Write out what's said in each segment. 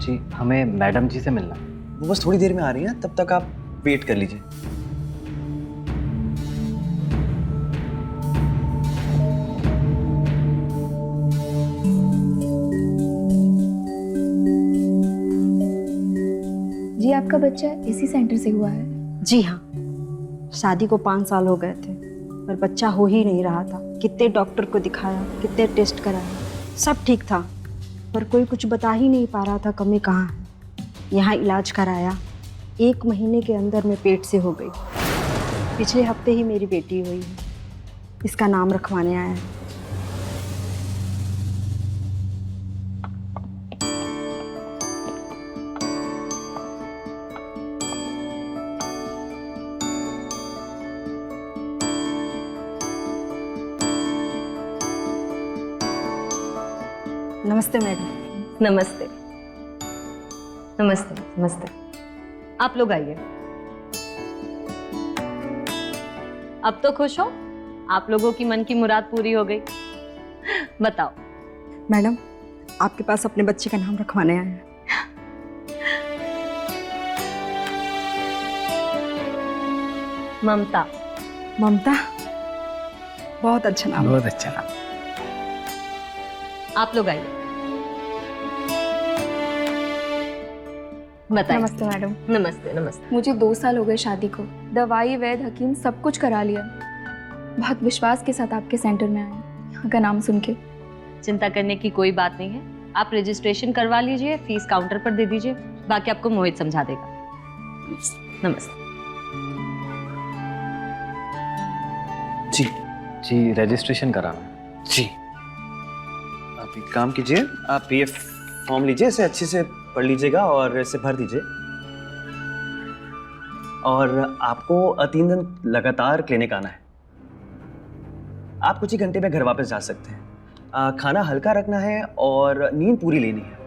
जी हमें मैडम जी से मिलना है। वो बस थोड़ी देर में आ रही हैं, तब तक आप वेट कर लीजिए। जी आपका बच्चा इसी सेंटर से हुआ है? जी हाँ, शादी को 5 साल हो गए थे पर बच्चा हो ही नहीं रहा था। कितने डॉक्टर को दिखाया, कितने टेस्ट कराया, सब ठीक था पर कोई कुछ बता ही नहीं पा रहा था कमी कहाँ है। यहाँ इलाज कराया, 1 महीने के अंदर में पेट से हो गई। पिछले हफ्ते ही मेरी बेटी हुई है, इसका नाम रखवाने आया है। नमस्ते मैडम। नमस्ते नमस्ते नमस्ते। आप लोग आइए। अब तो खुश हो? आप लोगों की मन की मुराद पूरी हो गई। बताओ। मैडम, आपके पास अपने बच्चे का नाम रखवाने आए हैं। ममता। ममता, बहुत अच्छा नाम। बहुत अच्छा नाम। आप लोग आइए। बताइए। नमस्ते मैडम। नमस्ते नमस्ते। मुझे 2 साल हो गए शादी को। दवाई, वैद, हकीम सब कुछ करा लिया। बहुत विश्वास के साथ आपके सेंटर में आए, यहाँ का नाम सुन के। चिंता करने की कोई बात नहीं है। आप रजिस्ट्रेशन करवा लीजिए, फीस काउंटर पर दे दीजिए, बाकी आपको मोहित समझा देगा। नमस्ते। जी रजिस्ट्रेशन कराना है। जी, आप एक काम कीजिए, आप ये फॉर्म लीजिए, इसे अच्छे से पढ़ लीजिएगा और इसे भर दीजिए। और आपको 3 दिन लगातार क्लिनिक आना है। आप कुछ ही घंटे में घर वापस जा सकते हैं। खाना हल्का रखना है और नींद पूरी लेनी है।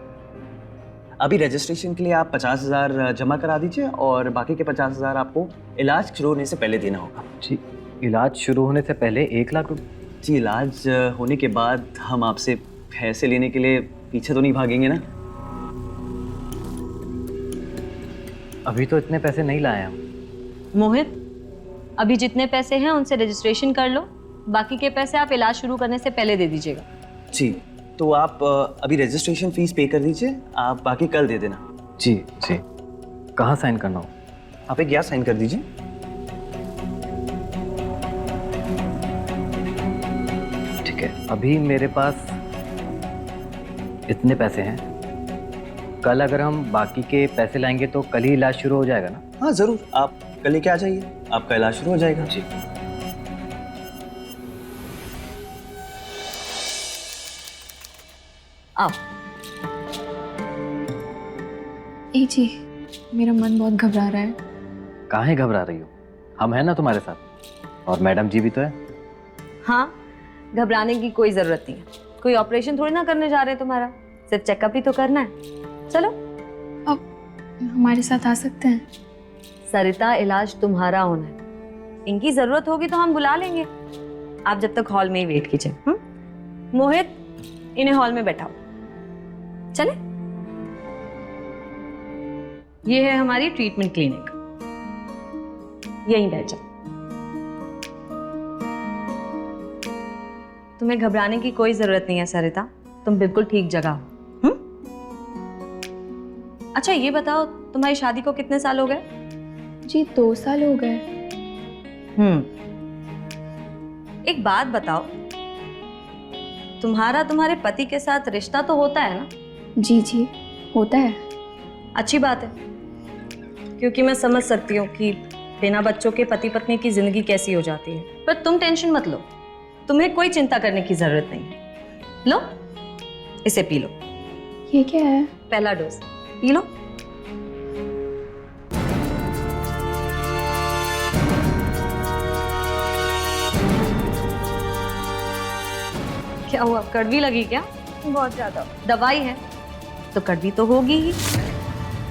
अभी रजिस्ट्रेशन के लिए आप 50,000 जमा करा दीजिए और बाकी के 50,000 आपको इलाज शुरू होने से पहले देना होगा। जी इलाज शुरू होने से पहले 1 लाख रुपये? जी, इलाज होने के बाद हम आपसे पैसे लेने के लिए पीछे तो नहीं भागेंगे ना। अभी तो इतने पैसे नहीं लाए हम। मोहित, अभी जितने पैसे हैं उनसे रजिस्ट्रेशन कर लो, बाकी के पैसे आप इलाज शुरू करने से पहले दे दीजिएगा। जी, तो आप अभी रजिस्ट्रेशन फीस पे कर दीजिए, आप बाकी कल दे देना। जी जी। कहाँ साइन करना हो? आप एक यहाँ साइन कर दीजिए। ठीक है, अभी मेरे पास इतने पैसे हैं। कल अगर हम बाकी के पैसे लाएंगे तो कल ही इलाज शुरू हो जाएगा ना? हाँ ज़रूर, आप कल लेके आ जाइए, आपका इलाज शुरू हो जाएगा। जी। आओ। ए जी, मेरा मन बहुत घबरा रहा है। काहे घबरा रही हो? हम हैं ना तुम्हारे साथ, और मैडम जी भी तो है। हाँ, घबराने की कोई जरूरत नहीं है। कोई ऑपरेशन थोड़ी ना करने जा रहे हैं तुम्हारा, सिर्फ चेकअप ही तो करना है। चलो अब हमारे साथ आ सकते हैं? सरिता, इलाज तुम्हारा होना है। इनकी जरूरत होगी तो हम बुला लेंगे। आप जब तक हॉल में ही वेट कीजिए। मोहित, इन्हें हॉल में बैठाओ। चले। ये है हमारी ट्रीटमेंट क्लिनिक, यहीं बैठ जाओ। तुम्हें घबराने की कोई जरूरत नहीं है सरिता, तुम बिल्कुल ठीक जगह हो। अच्छा ये बताओ, तुम्हारी शादी को कितने साल हो गए? जी 2 साल हो गए। एक बात बताओ, तुम्हारा तुम्हारे पति के साथ रिश्ता तो होता है ना? जी जी होता है। अच्छी बात है, क्योंकि मैं समझ सकती हूँ कि बिना बच्चों के पति पत्नी की जिंदगी कैसी हो जाती है। पर तुम टेंशन मत लो, तुम्हें कोई चिंता करने की जरूरत नहीं है। लो, इसे पी लो। ये क्या है? पहला डोज पी लो। क्या हुआ, कड़वी लगी क्या? बहुत ज्यादा। दवाई है तो कड़वी तो होगी ही।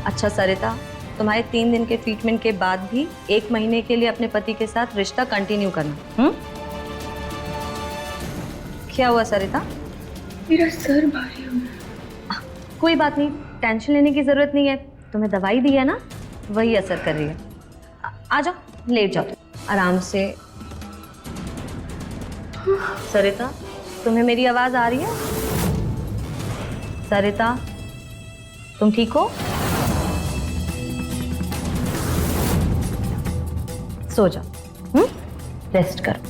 अच्छा सरिता, तुम्हारे 3 दिन के ट्रीटमेंट के बाद भी 1 महीने के लिए अपने पति के साथ रिश्ता कंटिन्यू करना। क्या हुआ सरिता? मेरा सर भारी हो रहा है। कोई बात नहीं, टेंशन लेने की ज़रूरत नहीं है, तुम्हें दवाई दी है ना, वही असर कर रही है। आ जाओ, लेट जाओ आराम से। सरिता, तुम्हें मेरी आवाज़ आ रही है? सरिता, तुम ठीक हो? सो जाओ, रेस्ट करो।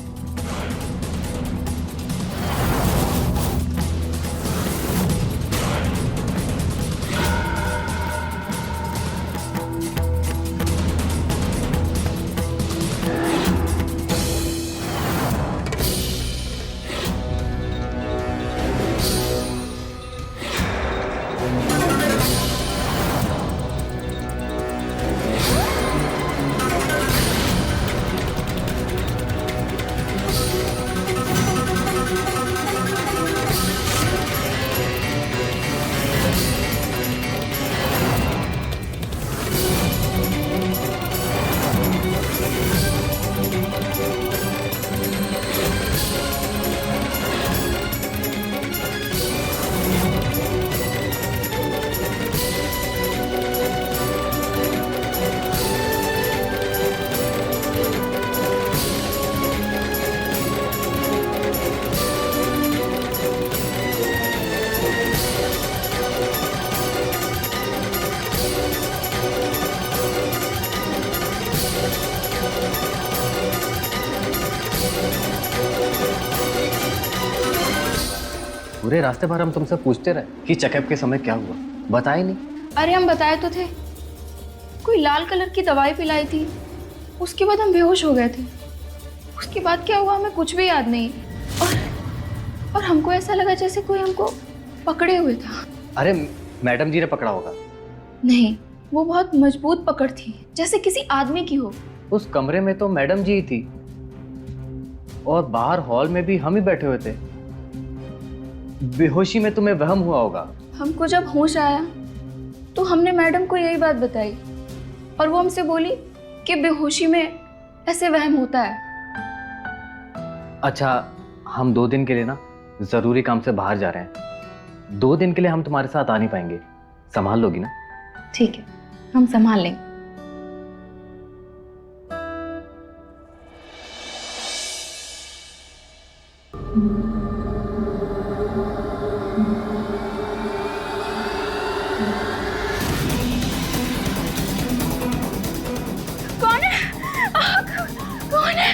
पूरे रास्ते भर हम तुमसे पूछते रहे कि चेकअप के समय क्या हुआ, बताए नहीं। अरे हम बताए तो थे, कोई लाल कलर की दवाई पिलाई थी, उसके बाद हम बेहोश हो गए थे। उसके बाद क्या हुआ हमें कुछ भी याद नहीं। और हमको ऐसा लगा जैसे कोई हमको पकड़े हुए था। अरे मैडम जी ने पकड़ा होगा। नहीं, वो बहुत मजबूत पकड़ थी, जैसे किसी आदमी की हो। उस कमरे में तो मैडम जी ही थी और बाहर हॉल में भी हम ही बैठे हुए थे। बेहोशी में तुम्हें वहम हुआ होगा। हमको जब होश आया तो हमने मैडम को यही बात बताई और वो हमसे बोली कि बेहोशी में ऐसे वहम होता है। अच्छा, हम 2 दिन के लिए ना जरूरी काम से बाहर जा रहे हैं। 2 दिन के लिए हम तुम्हारे साथ आ नहीं पाएंगे, संभाल लोगी ना? ठीक है, हम संभाल लेंगे। कौन है? कौन है?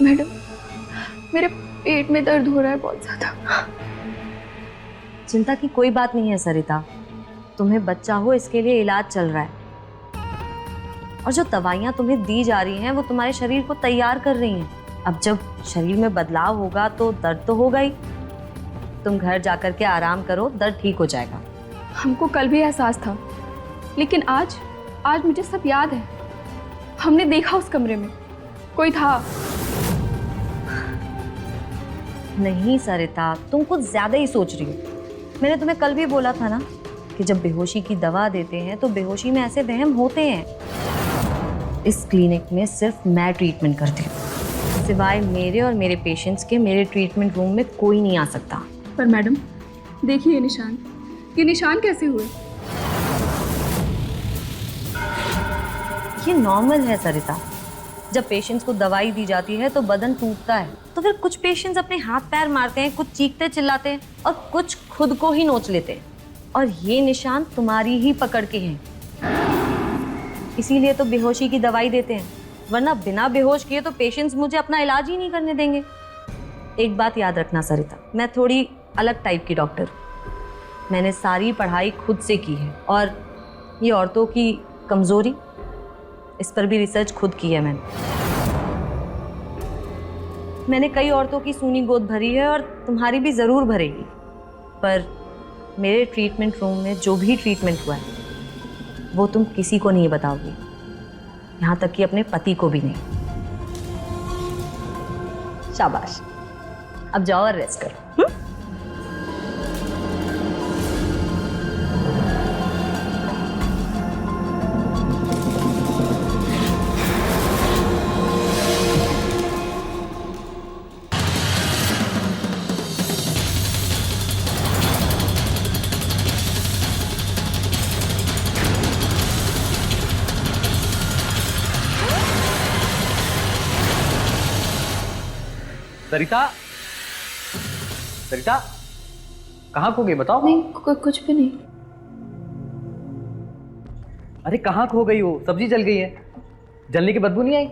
मैडम, मेरे पेट में दर्द हो रहा है बहुत ज्यादा। चिंता की कोई बात नहीं है सरिता, तुम्हें बच्चा हो इसके लिए इलाज चल रहा है और जो दवाइयाँ तुम्हें दी जा रही हैं वो तुम्हारे शरीर को तैयार कर रही हैं। अब जब शरीर में बदलाव होगा तो दर्द तो होगा ही। तुम घर जाकर के आराम करो, दर्द ठीक हो जाएगा। हमको कल भी एहसास था, लेकिन आज मुझे सब याद है। हमने देखा उस कमरे में कोई था। नहीं सरिता, तुम कुछ ज्यादा ही सोच रही हो। मैंने तुम्हें कल भी बोला था ना कि जब बेहोशी की दवा देते हैं तो बेहोशी में ऐसे वहम होते हैं। इस क्लिनिक में सिर्फ मैं ट्रीटमेंट करती हूँ, सिवाय मेरे और मेरे पेशेंट्स के मेरे ट्रीटमेंट रूम में कोई नहीं आ सकता। पर मैडम देखिए ये निशान कैसे हुए? ये नॉर्मल है सरिता। जब पेशेंट्स को दवाई दी जाती है तो बदन टूटता है, तो फिर कुछ पेशेंट्स अपने हाथ पैर मारते हैं, कुछ चीखते चिल्लाते हैं और कुछ खुद को ही नोच लेते हैं। और ये निशान तुम्हारी ही पकड़ के हैं, इसीलिए तो बेहोशी की दवाई देते हैं, वरना बिना बेहोश किए तो पेशेंट्स मुझे अपना इलाज ही नहीं करने देंगे। एक बात याद रखना सरिता, मैं थोड़ी अलग टाइप की डॉक्टर हूँ। मैंने सारी पढ़ाई खुद से की है और ये औरतों की कमज़ोरी, इस पर भी रिसर्च खुद की है मैंने कई औरतों की सूनी गोद भरी है और तुम्हारी भी ज़रूर भरेगी, पर मेरे ट्रीटमेंट रूम में जो भी ट्रीटमेंट हुआ है वो तुम किसी को नहीं बताओगी, यहाँ तक कि अपने पति को भी नहीं। शाबाश, अब जाओ और रेस्ट करो। सरिता, सरिता कहाँ खो गई बताओ? नहीं, कुछ भी नहीं। अरे कहाँ खो गई हो? सब्जी जल गई है, जलने की बदबू नहीं आई?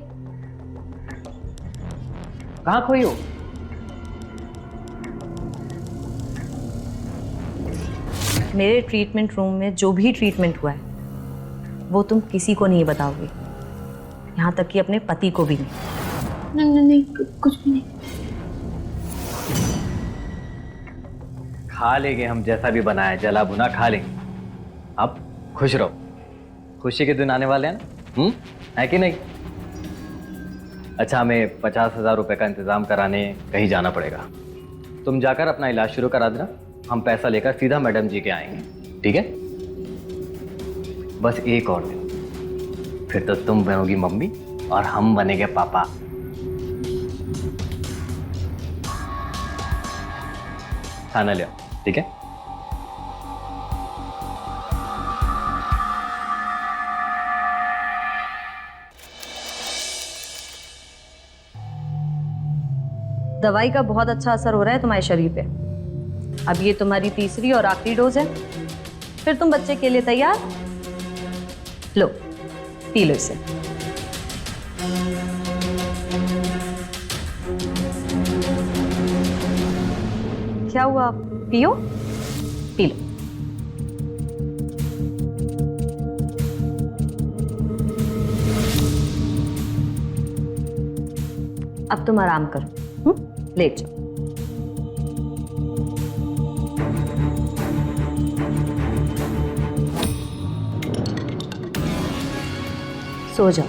कहाँ खोई हो? मेरे ट्रीटमेंट रूम में जो भी ट्रीटमेंट हुआ है वो तुम किसी को नहीं बताओगे, यहाँ तक कि अपने पति को भी नहीं। नहीं, कुछ भी नहीं। खा लेंगे हम, जैसा भी बनाया जला भुना खा लेंगे। अब खुश रहो, खुशी के दिन आने वाले हैं ना, है कि नहीं? अच्छा, हमें 50,000 रुपए का इंतजाम कराने कहीं जाना पड़ेगा। तुम जाकर अपना इलाज शुरू करा देना, हम पैसा लेकर सीधा मैडम जी के आएंगे, ठीक है? बस एक और दिन, फिर तो तुम बनोगी मम्मी और हम बनेंगे पापा। खाना ले आओ, ठीक है? दवाई का बहुत अच्छा असर हो रहा है तुम्हारे शरीर पे। अब ये तुम्हारी तीसरी और आखिरी डोज है, फिर तुम बच्चे के लिए तैयार। लो, पी लो इसे। क्या हुआ? पियो, पी लो। अब तुम आराम करो, लेट जाओ। सो जाओ।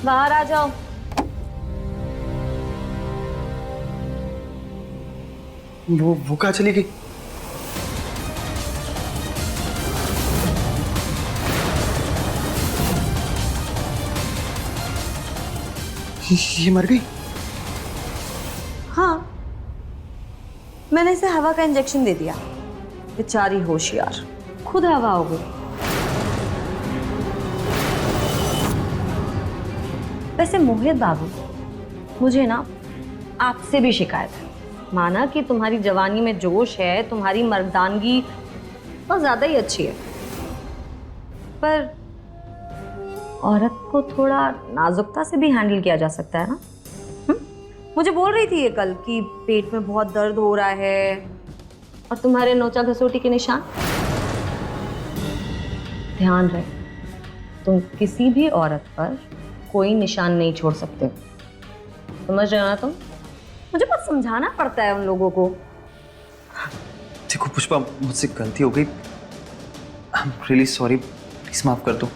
बाहर आ जाओ। वो कहाँ चली गई? ये मर गई? हाँ, मैंने इसे हवा का इंजेक्शन दे दिया। बेचारी होशियार, खुद हवा हो गई। वैसे मोहित बाबू, मुझे ना आपसे भी शिकायत है। माना कि तुम्हारी जवानी में जोश है, तुम्हारी मर्दानगी बहुत ज्यादा ही अच्छी है, पर औरत को थोड़ा नाजुकता से भी हैंडल किया जा सकता है ना। मुझे बोल रही थी ये कल कि पेट में बहुत दर्द हो रहा है और तुम्हारे नोचा घसोटी के निशान। ध्यान रहे, तुम किसी भी औरत पर कोई निशान नहीं छोड़ सकते। समझ रहे हो ना तुम? मुझे बहुत समझाना पड़ता है उन लोगों को। देखो पुष्पा, मुझसे गलती हो गई। I am really sorry, please माफ कर दो।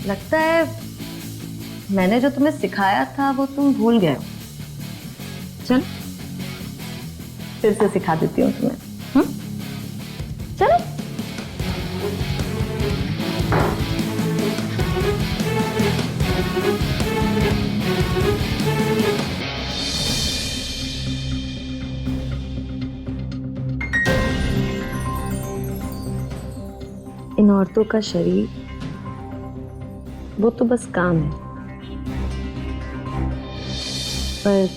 लगता है मैंने जो तुम्हें सिखाया था वो तुम भूल गए हो। चल फिर से सिखा देती हूँ तुम्हें। चलो। इन औरतों का शरीर वो तो बस काम है, पर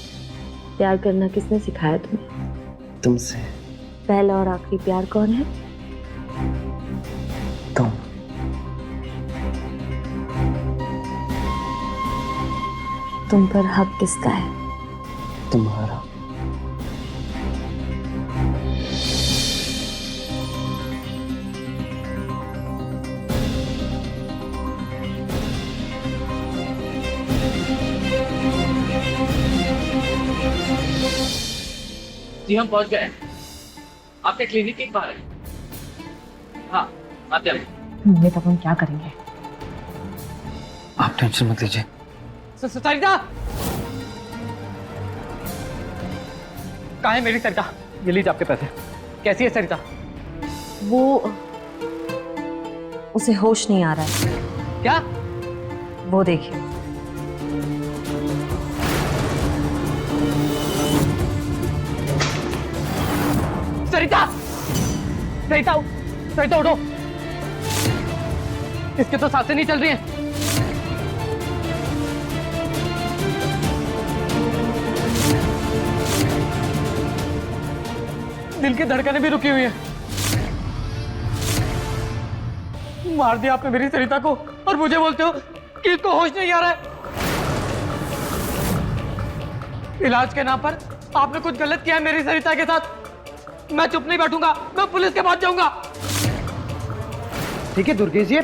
प्यार करना किसने सिखाया तुम्हें? तुमसे। पहला और आखिरी प्यार कौन है? तुम। तुम पर हक किसका है? तुम्हारा। जी हम पहुंच गए। आपके क्लिनिक के बाहर है। हाँ आते हैं। मम्मी तब हम क्या करेंगे? आप टेंशन मत लीजिए। सरिता कहाँ है मेरी सरिता? ये लीजिए आपके पैसे। कैसी है सरिता? वो उसे होश नहीं आ रहा है। क्या? वो देखिए। सरिता सरिता सरिता उठो, इसके तो सांसें नहीं चल रही हैं। दिल की धड़कनें भी रुकी हुई हैं। मार दिया आपने मेरी सरिता को और मुझे बोलते हो कि इसको होश नहीं आ रहा है। इलाज के नाम पर आपने कुछ गलत किया है मेरी सरिता के साथ। मैं चुप नहीं बैठूंगा, मैं पुलिस के पास जाऊंगा। ठीक है दुर्गेश जी,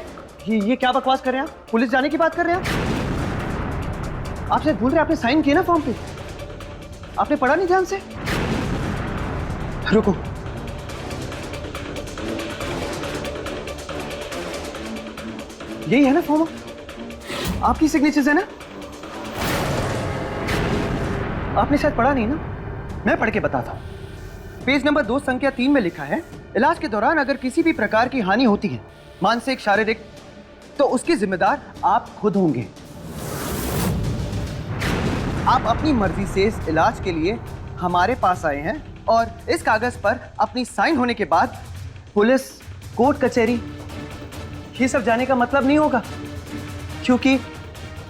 ये क्या बकवास कर रहे हैं आप? पुलिस जाने की बात कर रहे हैं आप? आप शायद भूल रहे हैं, आपने साइन किया ना फॉर्म पे। आपने पढ़ा नहीं ध्यान से? रुको। यही है ना फॉर्म? आपकी सिग्नेचर्स है ना? आपने शायद पढ़ा नहीं ना, मैं पढ़ के बताता हूं। पेज नंबर 2 संख्या 3 में लिखा है, इलाज के दौरान अगर किसी भी प्रकार की हानि होती है, मानसिक शारीरिक, तो उसके जिम्मेदार आप खुद होंगे। आप अपनी मर्जी से इस इलाज के लिए हमारे पास आए हैं और इस कागज पर अपनी साइन होने के बाद पुलिस, कोर्ट कचहरी ये सब जाने का मतलब नहीं होगा, क्योंकि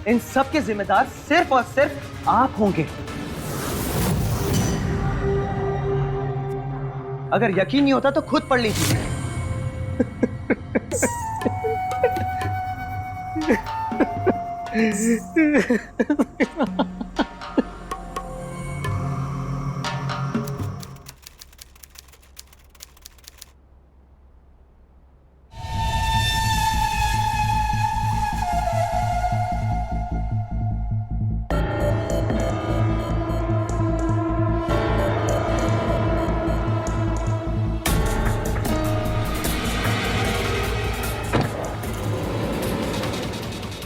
इन सब के जिम्मेदार सिर्फ और सिर्फ आप होंगे। अगर यकीन नहीं होता तो खुद पढ़ लीजिए।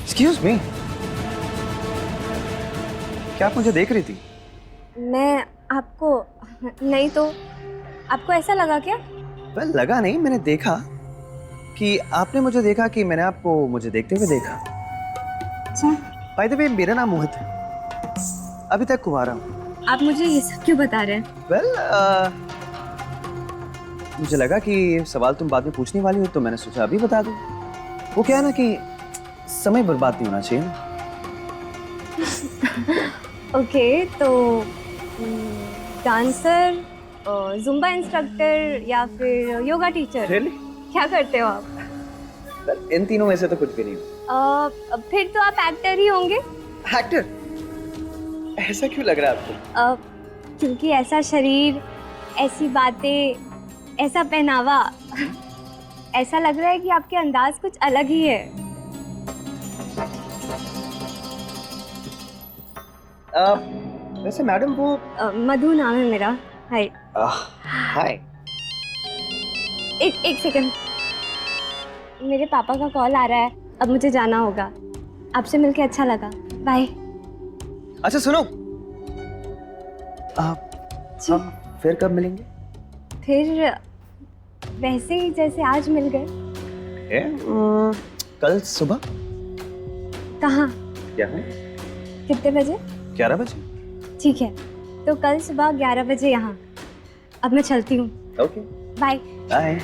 एक्सक्यूज मी, क्या आप मुझे देख रही थी? मैं आपको नहीं तो आपको ऐसा लगा क्या? वेल, लगा नहीं, मैंने देखा कि आपने मुझे देखा कि मैंने आपको मुझे देखते हुए देखा। बाय द वे, मेरा नाम मोहित है, अभी तक कुंवारा हूं। आप मुझे ये सब क्यों बता रहे हैं? वेल, मुझे लगा कि ये सवाल तुम बाद में पूछने वाली हो, तो मैंने सोचा अभी बता दूं। वो क्या है ना कि समय बर्बाद नहीं होना चाहिए ना। ओके, तो डांसर, जुम्बा इंस्ट्रक्टर या फिर योगा टीचर? Really? क्या करते हो आप? Well, इन तीनों में से तो कुछ भी नहीं हो। फिर तो आप एक्टर ही होंगे। एक्टर? ऐसा क्यों लग रहा है आपको? क्योंकि ऐसा शरीर, ऐसी बातें, ऐसा पहनावा, ऐसा लग रहा है कि आपके अंदाज कुछ अलग ही है। वैसे मैडम वो मधु नाम है मेरा। हाय। हाय। एक सेकंड, मेरे पापा का कॉल आ रहा है, अब मुझे जाना होगा। आपसे मिलके अच्छा लगा, बाय। अच्छा सुनो, हम फिर कब मिलेंगे? फिर वैसे ही जैसे आज मिल गए। कल सुबह। कहाँ? क्या है? कितने बजे? 11 बजे। ठीक है, तो कल सुबह 11 बजे यहाँ। अब मैं चलती हूँ। Okay, bye. बाय।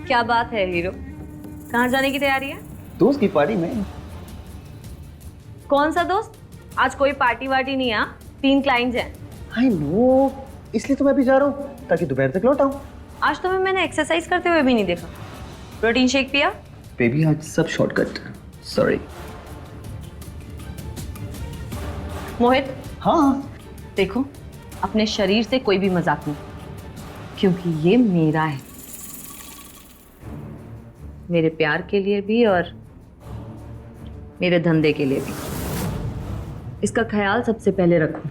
क्या बात है हीरो, कहाँ जाने की तैयारी है? दोस्त की पार्टी में। कौन सा दोस्त? आज कोई पार्टी वार्टी नहीं है, 3 क्लाइंट्स हैं। आई नो, इसलिए तो मैं भी जा रहा हूँ ताकि दोपहर तक लौट आऊँ। आज तुम्हें मैंने एक्सरसाइज करते हुए भी नहीं देखा। प्रोटीन शेक पिया? बेबी आज सब शॉर्टकट। सॉरी। मोहित, हाँ। देखो अपने शरीर से कोई भी मजाक नहीं, क्योंकि ये मेरा है, मेरे प्यार के लिए भी और मेरे धंधे के लिए भी। इसका ख्याल सबसे पहले रखो।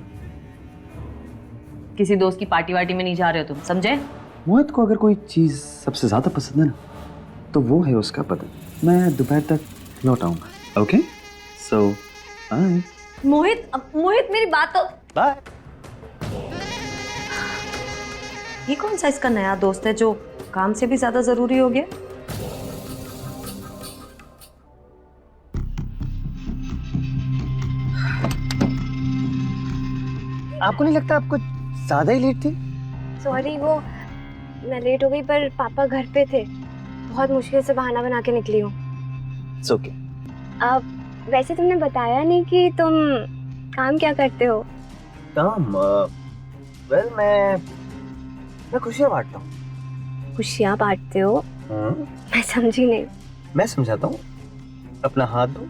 किसी दोस्त की पार्टी वार्टी में नहीं जा रहे हो तुम, समझे? मोहित को अगर कोई चीज सबसे ज्यादा पसंद है ना, तो वो है उसका पता। मैं दोपहर तक लौट आऊंगा। ओके, सो बाय। मोहित मेरी बात तो। बाय। ये कौन सा इसका नया दोस्त है जो काम से भी ज्यादा जरूरी हो गया? आपको नहीं लगता आप कुछ ज्यादा ही लेट थी? सॉरी, वो मैं लेट हो गई, पर पापा घर पे थे। बहुत मुश्किल से बहाना बना के निकली हूँ। It's okay. अब वैसे तुमने बताया नहीं कि तुम काम क्या करते हो। काम? वेल, मैं खुशियाँ बांटता हूँ। खुशियाँ बांटते हो? मैं समझी नहीं। मैं समझाता हूँ, अपना हाथ दो।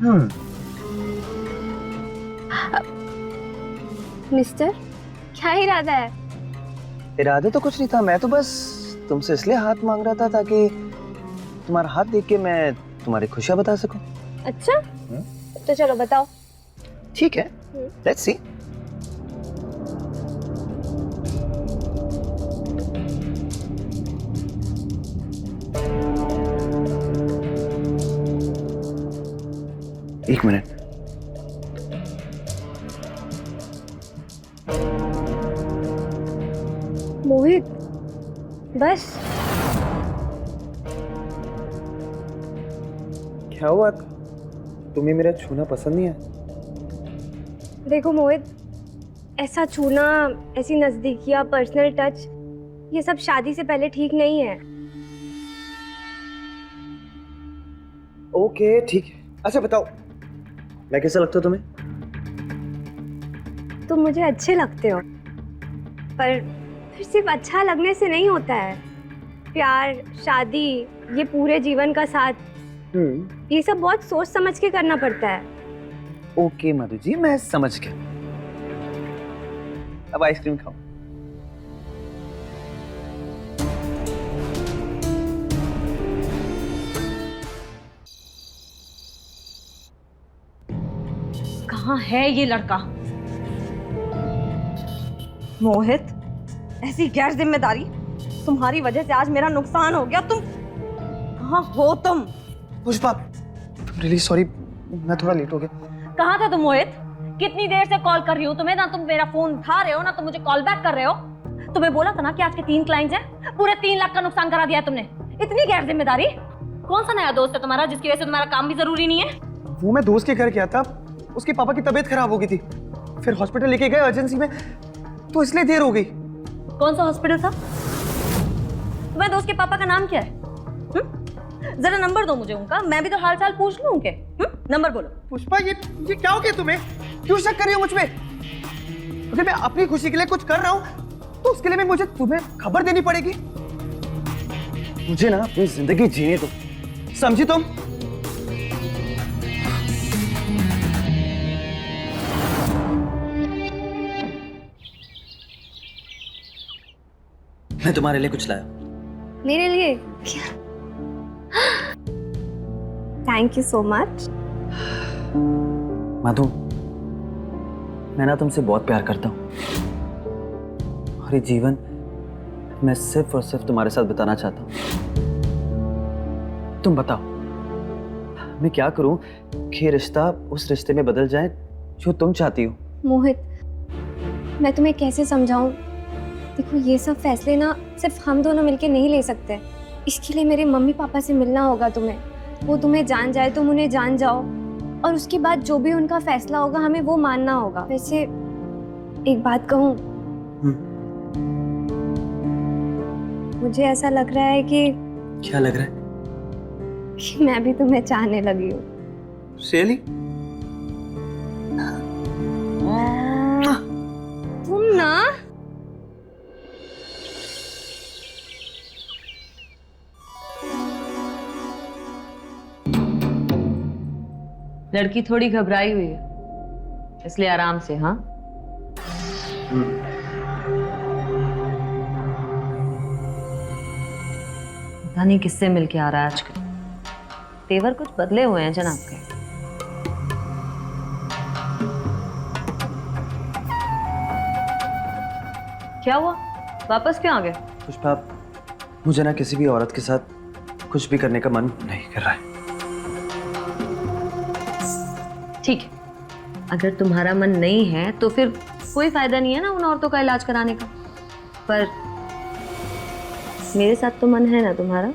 हम मिस्टर, क्या इरादा है? इरादे तो कुछ नहीं था, मैं तो बस तुमसे इसलिए हाथ मांग रहा था ताकि तुम्हारा हाथ देख के मैं तुम्हारी खुशियाँ बता सकूं। अच्छा, तो चलो बताओ। ठीक है, लेट्स सी। एक मिनट। मोहित, बस। क्या हुआ? तुम्हें मेरा छूना पसंद नहीं है? देखो मोहित, ऐसा छूना, ऐसी नजदीकियां, पर्सनल टच, ये सब शादी से पहले ठीक नहीं है। ओके, ठीक है। अच्छा बताओ, मैं कैसा लगता हूँ तुम्हें? तुम मुझे अच्छे लगते हो, पर फिर सिर्फ अच्छा लगने से नहीं होता है। प्यार, शादी, ये पूरे जीवन का साथ, ये सब बहुत सोच समझ के करना पड़ता है। ओके मधु जी, मैं समझ गया। अब आइसक्रीम खाओ। कहाँ है ये लड़का? मोहित, ऐसी गैर जिम्मेदारी, तुम्हारी वजह से आज मेरा नुकसान हो गया। तुम कहाँ हो? तुम पुष्पा, रियली सॉरी, मैं थोड़ा लेट हो गया। कहाँ थे तुम मोहित? कितनी देर से कॉल कर रही हूँ तुम्हें, ना तुम मेरा फोन उठा रहे हो ना तुम मुझे कॉल बैक कर रहे हो। तुम्हें बोला था ना कि आज के 3 क्लाइंट्स हैं, पूरे 3 लाख का नुकसान करा दिया है तुमने। इतनी गैर जिम्मेदारी। कौन सा नया दोस्त है तुम्हारा जिसकी वजह से तुम्हारा काम भी जरूरी नहीं है? वो मैं दोस्त के घर गया था, उसके पापा की तबीयत खराब हो गई थी, फिर हॉस्पिटल लेके गए अर्जेंसी में, तो इसलिए देर हो गई। कौन सा हॉस्पिटल था? तुम्हारे दोस्त के पापा का नाम क्या है? जरा नंबर दो मुझे उनका, मैं भी तो हाल चाल पूछ लूं उनके। नंबर बोलो। पुष्पा, ये क्या हो गया तुम्हें? क्यों शक कर रही हो मुझ पे? अगर मैं अपनी खुशी के लिए कुछ कर रहा हूँ तो उसके लिए भी मुझे तुम्हें खबर देनी पड़ेगी। मुझे ना अपनी जिंदगी जीने दो, समझी तुम? मैं तुम्हारे लिए कुछ लाया। मेरे लिए क्या? Thank you so much. Madhu, मैं ना तुमसे बहुत प्यार करता हूँ और ये जीवन मैं सिर्फ और सिर्फ तुम्हारे साथ बिताना चाहता हूँ। तुम बताओ, मैं क्या करूँ कि रिश्ता उस रिश्ते में बदल जाए जो तुम चाहती हो? मोहित, मैं तुम्हें कैसे समझाऊं? देखो, ये सब फैसले ना सिर्फ हम दोनों मिलके नहीं ले सकते। इसके लिए मेरे मम्मी पापा से मिलना होगा तुम्हें। वो तुम्हें जान जाए, तुम उन्हें जान जाओ, और उसके बाद जो भी उनका फैसला होगा हमें वो मानना होगा। वैसे एक बात कहूँ, मुझे ऐसा लग रहा है कि क्या लग रहा है? कि मैं भी तुम्हें चाहने लगी हूँ। रियली? तुम ना लड़की थोड़ी घबराई हुई है, इसलिए आराम से। हाँ, पता नहीं किससे मिलके आ रहा है आजकल। तेवर कुछ बदले हुए हैं जनाब के। क्या हुआ, वापस क्यों आ गए? पुष्पा, मुझे ना किसी भी औरत के साथ कुछ भी करने का मन नहीं कर रहा है। ठीक है, अगर तुम्हारा मन नहीं है तो फिर कोई फायदा नहीं है ना उन औरतों का इलाज कराने का। पर मेरे साथ तो मन है ना तुम्हारा?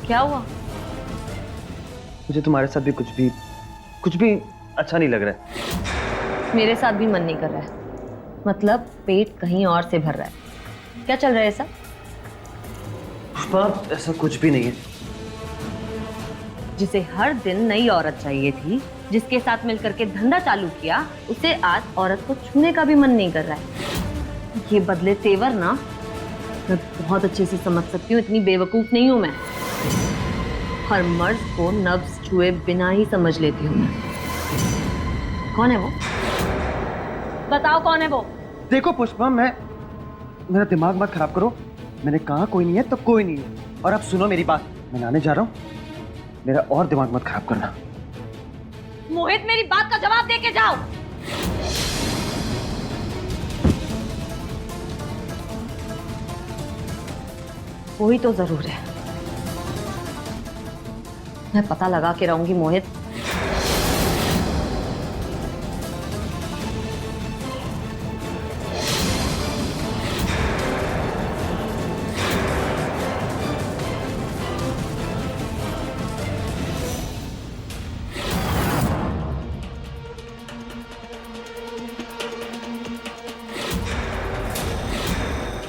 क्या हुआ? मुझे तुम्हारे साथ भी कुछ भी अच्छा नहीं लग रहा है। मेरे साथ भी मन नहीं कर रहा है। मतलब पेट कहीं और से भर रहा है। क्या चल रहा है ऐसा? पुष्पा, ऐसा कुछ भी नहीं है। जिसे हर दिन नई औरत चाहिए थी, जिसके साथ मिलकर के धंधा चालू किया, उसे आज औरत को छूने का भी मन नहीं कर रहा है। ये बदले तेवर ना, मैं बहुत अच्छे से समझ सकती हूँ। इतनी बेवकूफ नहीं हूं मैं। हर मर्द को नब्ज छुए बिना ही समझ लेती हूँ मैं। कौन है वो? बताओ कौन है वो? देखो पुष्पा, मेरा दिमाग मत खराब करो। मैंने कहा कोई नहीं है तो कोई नहीं है। और अब सुनो मेरी बात, मैं नहाने जा रहा हूँ, मेरा और दिमाग मत खराब करना। मोहित, मेरी बात का जवाब दे के जाओ। वही तो जरूर है। मैं पता लगा के रहूंगी मोहित।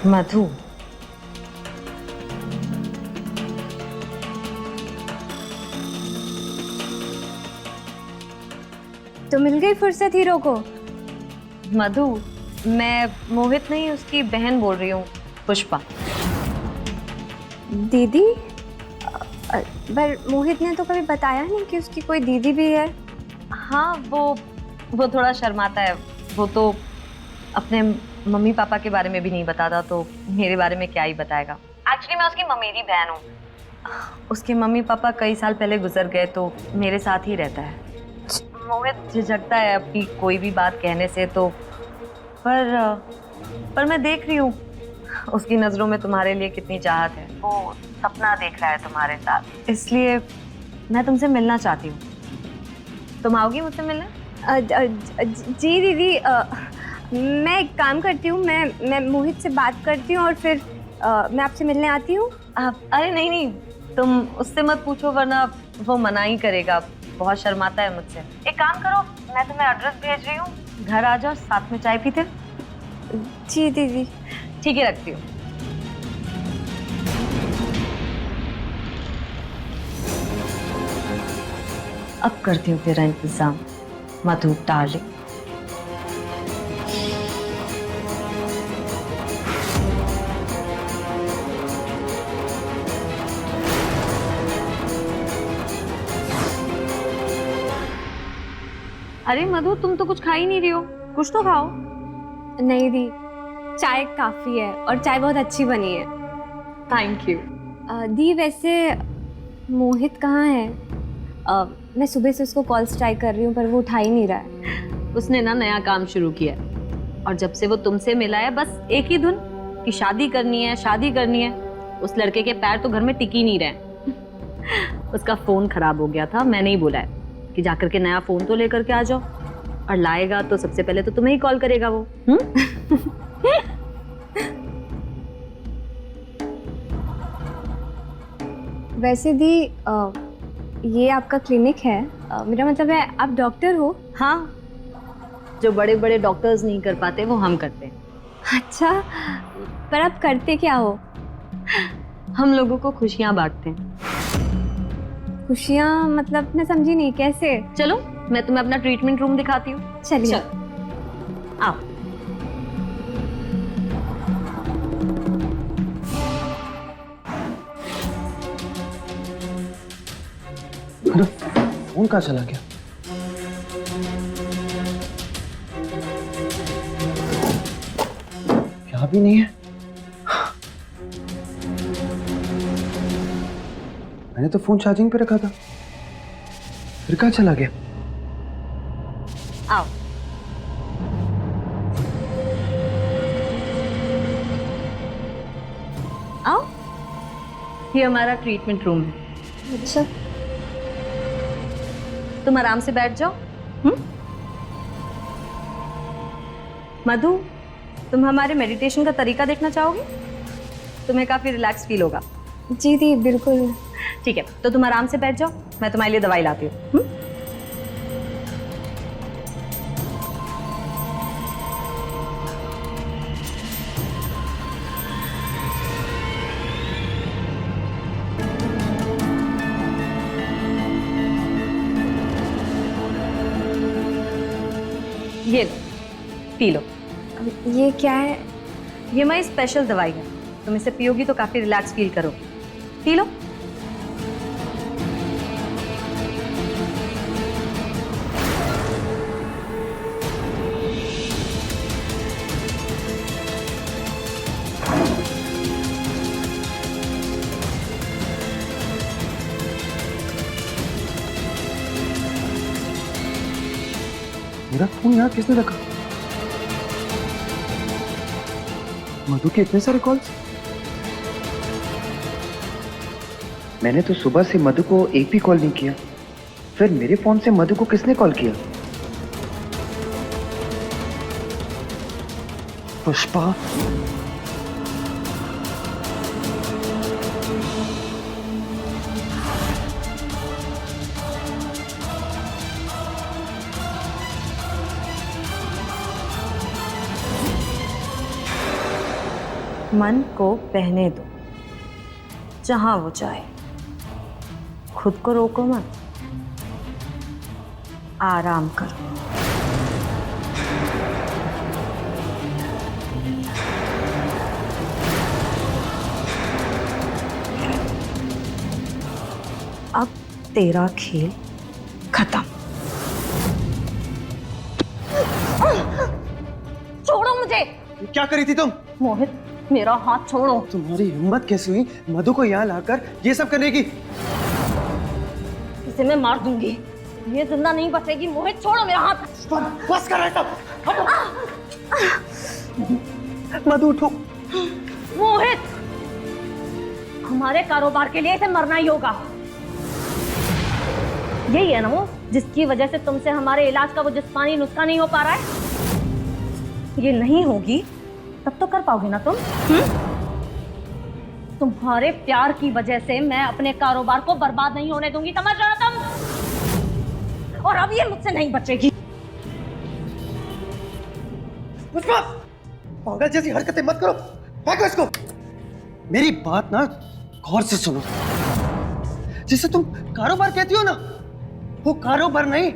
मधु, तो मिल गई फुर्सत हीरो को। मधु, मैं मोहित नहीं, उसकी बहन बोल रही हूँ, पुष्पा। दीदी, पर मोहित ने तो कभी बताया नहीं कि उसकी कोई दीदी भी है। हाँ, वो थोड़ा शर्माता है। वो तो अपने मम्मी पापा के बारे में भी नहीं बताता, तो मेरे बारे में क्या ही बताएगा। एक्चुअली मैं उसकी ममेरी बहन हूँ। उसके मम्मी पापा कई साल पहले गुजर गए, तो मेरे साथ ही रहता है। मोहित झिझकता है अपनी कोई भी बात कहने से, तो पर मैं देख रही हूँ उसकी नज़रों में तुम्हारे लिए कितनी चाहत है। वो सपना देख रहा है तुम्हारे साथ, इसलिए मैं तुमसे मिलना चाहती हूँ। तुम आओगी मुझसे मिलने? जी दीदी, मैं एक काम करती हूँ, मैं मोहित से बात करती हूँ और फिर मैं आपसे मिलने आती हूँ। अरे नहीं, तुम उससे मत पूछो, वरना वो मना ही करेगा। बहुत शर्माता है मुझसे। एक काम करो, मैं तुम्हें एड्रेस भेज रही हूँ, घर आ जाओ, साथ में चाय पीते। जी दीदी। ठीक है, रखती हूँ। अब करती हूँ तेरा इंतजाम, मधु डार्लिंग। अरे मधु, तुम तो कुछ खा ही नहीं रही हो, कुछ तो खाओ। नहीं दी, चाय काफ़ी है और चाय बहुत अच्छी बनी है। Thank you. दी वैसे मोहित कहाँ है? मैं सुबह से उसको कॉल्स ट्राई कर रही हूँ पर वो उठा ही नहीं रहा है। उसने ना नया काम शुरू किया है, और जब से वो तुमसे मिला है बस एक ही धुन कि शादी करनी है, शादी करनी है। उस लड़के के पैर तो घर में टिक ही नहीं रहे। उसका फ़ोन खराब हो गया था, मैंने ही बोला है कि जाकर के नया फ़ोन तो लेकर के आ जाओ, और लाएगा तो सबसे पहले तो तुम्हें ही कॉल करेगा वो। वैसे दी, ये आपका क्लिनिक है, मेरा मतलब है आप डॉक्टर हो? हाँ, जो बड़े बड़े डॉक्टर्स नहीं कर पाते वो हम करते हैं। अच्छा, पर आप करते क्या हो? हम लोगों को खुशियाँ बांटते हैं। खुशियाँ मतलब मैं समझी नहीं, कैसे? चलो मैं तुम्हें अपना ट्रीटमेंट रूम दिखाती हूँ। चलिए। आओ। अरे फोन कहाँ चला गया? क्या भी नहीं है। मैंने तो फोन चार्जिंग पे रखा था, फिर कहाँ चला गया? आओ। आओ, ये हमारा ट्रीटमेंट रूम है। अच्छा, तुम आराम से बैठ जाओ। मधु, तुम हमारे मेडिटेशन का तरीका देखना चाहोगे? तुम्हें काफी रिलैक्स फील होगा। जी दी, बिल्कुल। ठीक है, तो तुम आराम से बैठ जाओ, मैं तुम्हारे लिए दवाई लाती हूँ। ये लो, पी लो। ये क्या है? ये हमारी स्पेशल दवाई है, तुम इसे पियोगी तो काफी रिलैक्स फील करोगी। P low. मेरा फोन यहाँ किसने रखा? मधु के इतने सारे कॉल्स। मैंने तो सुबह से मधु को एक भी कॉल नहीं किया, फिर मेरे फोन से मधु को किसने कॉल किया? पुष्पा। मन को बहने दो, जहां वो चाहे। खुद को रोको मत, आराम करो। तेरा खेल खत्म। छोड़ो मुझे। क्या करी थी तुम? मोहित, मेरा हाथ छोड़ो। तुम्हारी हिम्मत कैसी हुई मधु को यहाँ लाकर ये सब करने की? इसे मैं मार दूंगी, ये जिंदा नहीं बचेगी। मोहित छोड़ो मेरा हाथ। बस कर रहे सब। मधु उठो। मोहित, हमारे कारोबार के लिए इसे मरना ही होगा। यही है ना वो जिसकी वजह से तुमसे हमारे इलाज का वो जिस्मानी नुस्खा नहीं हो पा रहा है। ये नहीं होगी तब तो कर पाओगे ना तुम? तुम्हारे प्यार की वजह से मैं अपने कारोबार को बर्बाद नहीं होने दूंगी, समझ रहे हो तुम? और अब ये मुझसे नहीं बचेगी। पुष्पा, पागल जैसी हरकतें मत करो, फेंको इसको। मेरी बात ना गौर से सुनो। जिसे तुम कारोबार कहती हो ना, वो कारोबार नहीं,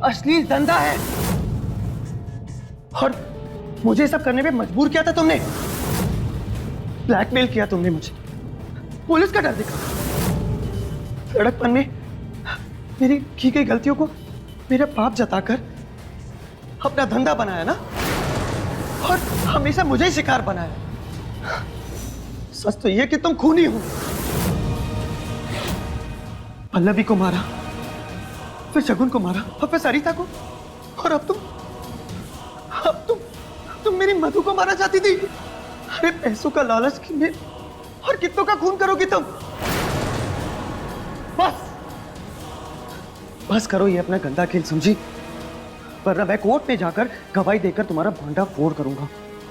अश्लील धंधा है। और मुझे सब करने पे मजबूर किया था तुमने, ब्लैकमेल किया तुमने मुझे, पुलिस का डर दिखा, लड़कपन में मेरी की गई गलतियों को मेरा पाप जताकर अपना धंधा बनाया ना, और हमेशा मुझे ही शिकार बनाया। सच तो ये कि तुम खूनी हो। पल्लवी को मारा, फिर शगुन को मारा, और फिर सरिता को, और अब तुम मेरी मधु को मारना चाहती थी। अरे पैसों का लालच की में और कितनों का खून करोगी तुम? बस करो ये अपना गंदा खेल, समझी? वरना मैं कोर्ट में जाकर गवाही देकर तुम्हारा भांडा फोड़ करूंगा।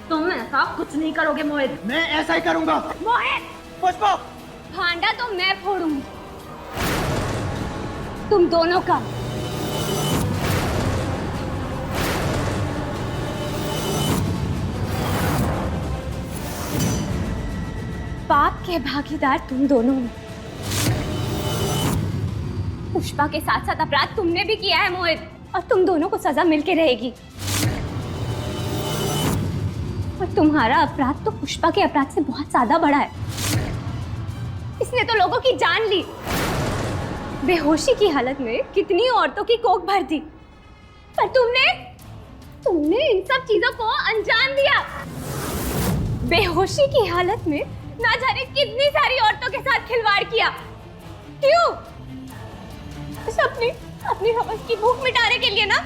तुम ऐसा कुछ नहीं करोगे मोहित। मैं ऐसा ही करूंगा। मोहित, पुष्पा, भांडा तो मैं फोड़ूंगी, तुम दोनों का। पाप के भागीदार तुम दोनों हो। पुष्पा के साथ साथ अपराध तुमने भी किया है मोहित, और तुम दोनों को सजा मिलके रहेगी। और तुम्हारा अपराध तो पुष्पा के अपराध से बहुत ज्यादा बड़ा है। इसने तो लोगों की जान ली, बेहोशी की हालत में कितनी औरतों की कोख भर दी, पर तुमने इन सब चीजों को अंजाम दिया। बेहोशी की हालत में ना जाने कितनी सारी औरतों के साथ खिलवाड़ किया। क्यों? बस अपनी हवस की भूख मिटाने के लिए ना।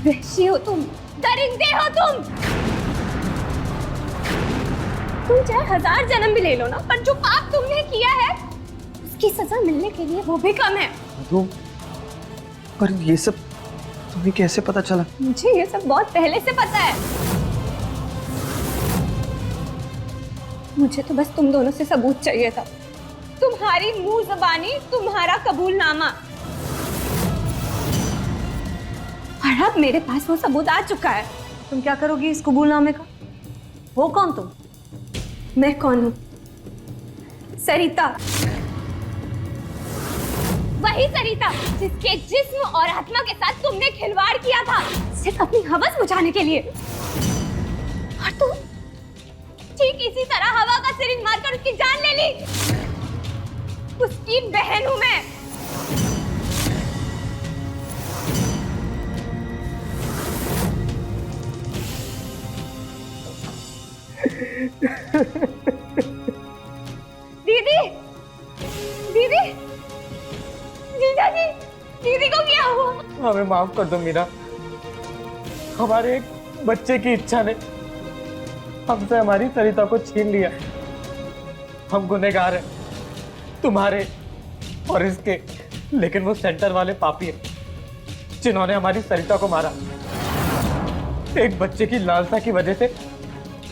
वहशी हो तुम, दरिंदे हो तुम चाहे 1000 जन्म भी ले लो ना, पर जो पाप तुमने किया है उसकी सजा मिलने के लिए वो भी कम है। मधु, पर ये सब तुम्हें कैसे पता चला? मुझे ये सब बहुत पहले से पता है। मुझे तो बस तुम दोनों से सबूत चाहिए था, तुम्हारी मुंह ज़बानी, तुम्हारा कबूलनामा। और अब मेरे पास वो सबूत आ चुका है। तुम क्या करोगी इस कबूलनामे का? हो कौन तुम? मैं कौन हूँ? सरिता, वही सरिता जिसके जिस्म और आत्मा के साथ तुमने खिलवाड़ किया था, सिर्फ अपनी हवस बुझाने के लिए। और तुम ठीक इसी तरह हवा का सिरिंज मारकर उसकी जान ले ली। उसकी बहन हूं मैं। दीदी, दीदी, जीजा जी, दीदी को क्या हुआ? हमें माफ कर दो मीरा। हमारे एक बच्चे की इच्छा ने हमसे हमारी सरिता को छीन लिया। हम गुनहगार हैं, तुम्हारे और इसके, लेकिन वो सेंटर वाले पापी हैं जिन्होंने हमारी सरिता को मारा। एक बच्चे की लालसा की वजह से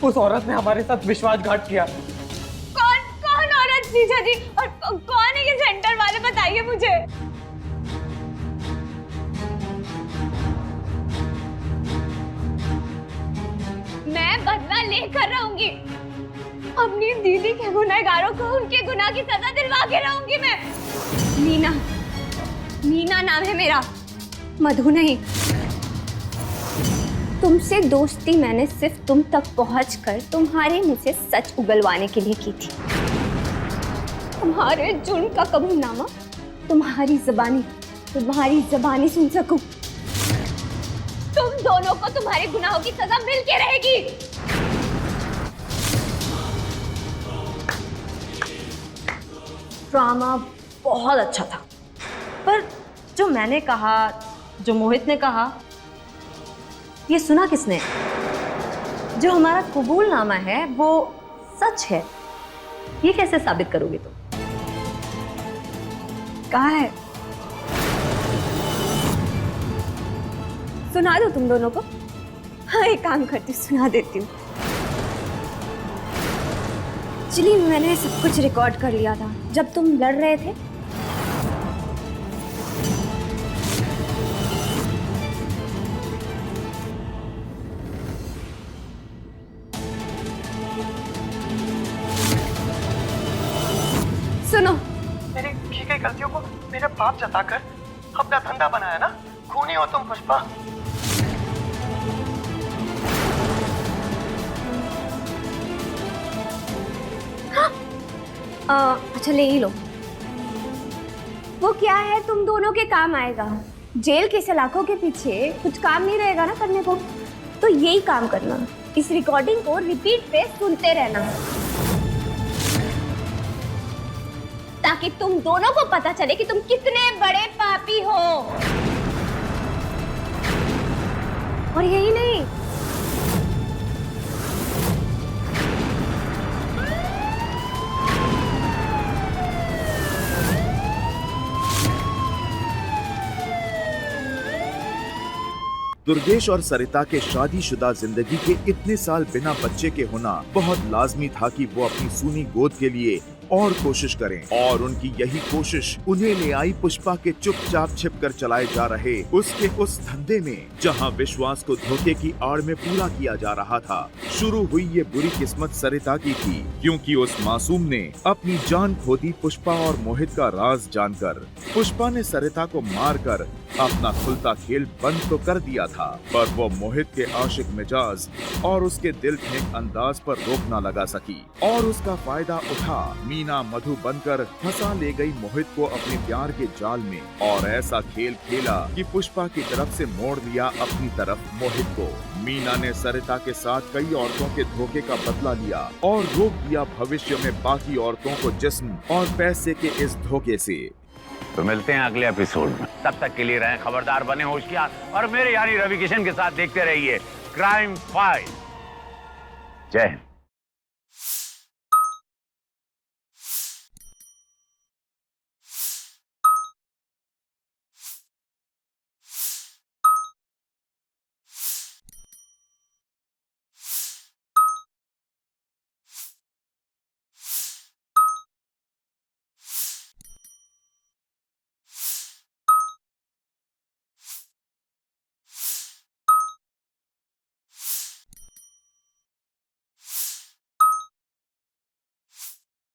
उस औरत ने हमारे साथ विश्वासघात किया। कौन औरत जीजा जी? और कौन है ये सेंटर वाले, बताइए मुझे। मैं बदला लेकर रहूंगी। अपनी दीदी के गुनहगारों को उनके गुनाह की सजा दिलवा के रहूंगी मैं। मीना नाम है मेरा, मधु नहीं। तुमसे दोस्ती मैंने सिर्फ तुम तक पहुंचकर तुम्हारे मुझे सच उगलवाने के लिए की थी। तुम्हारे जुर्म का कबूलनामा तुम्हारी जबानी सुन सकूं। तुम दोनों को तुम्हारे गुनाहों की सजा मिल के रहेगी। ड्रामा बहुत अच्छा था, पर जो मैंने कहा, जो मोहित ने कहा, ये सुना किसने? जो हमारा कबूलनामा है वो सच है, ये कैसे साबित करोगे तुम? कहा है? सुना दो तुम दोनों को। हाँ, एक काम करती हूँ, सुना देती हूँ। चलिए, मैंने सब कुछ रिकॉर्ड कर लिया था जब तुम लड़ रहे थे। सुनो, मेरी की गई गलतियों को मेरे पाप जताकर अपना धंधा बनाया ना, खूनी हो तुम पुष्पा। अच्छा ले ही लो। वो क्या है, तुम दोनों के काम आएगा। जेल के सलाखों के पीछे कुछ काम नहीं रहेगा ना करने को, तो यही काम करना। इस रिकॉर्डिंग को रिपीट पे सुनते रहना, ताकि तुम दोनों को पता चले कि तुम कितने बड़े पापी हो। और यही नहीं, दुर्गेश और सरिता के शादीशुदा जिंदगी के इतने साल बिना बच्चे के होना बहुत लाजमी था कि वो अपनी सूनी गोद के लिए और कोशिश करें, और उनकी यही कोशिश उन्हें ले आई पुष्पा के चुपचाप छिपकर चलाए जा रहे उसके उस धंधे में, जहां विश्वास को धोखे की आड़ में पूरा किया जा रहा था। शुरू हुई ये बुरी किस्मत सरिता की थी, क्योंकि उस मासूम ने अपनी जान खो दी पुष्पा और मोहित का राज जानकर। पुष्पा ने सरिता को मारकर अपना खुलता खेल बंद तो कर दिया था, पर वो मोहित के आशिक मिजाज और उसके दिल फेंक अंदाज पर रोक न लगा सकी, और उसका फायदा उठा मीना मधु बनकर फंसा ले गई मोहित को अपने प्यार के जाल में, और ऐसा खेल खेला कि पुष्पा की तरफ से मोड़ लिया अपनी तरफ मोहित को। मीना ने सरिता के साथ कई औरतों के धोखे का बदला लिया और रोक दिया भविष्य में बाकी औरतों को जिस्म और पैसे के इस धोखे से। तो मिलते हैं अगले एपिसोड में, तब तक के लिए रहें खबरदार, बने होशियार और मेरे यानी रवि किशन के साथ देखते रहिए क्राइम फाइल। जय हिंद।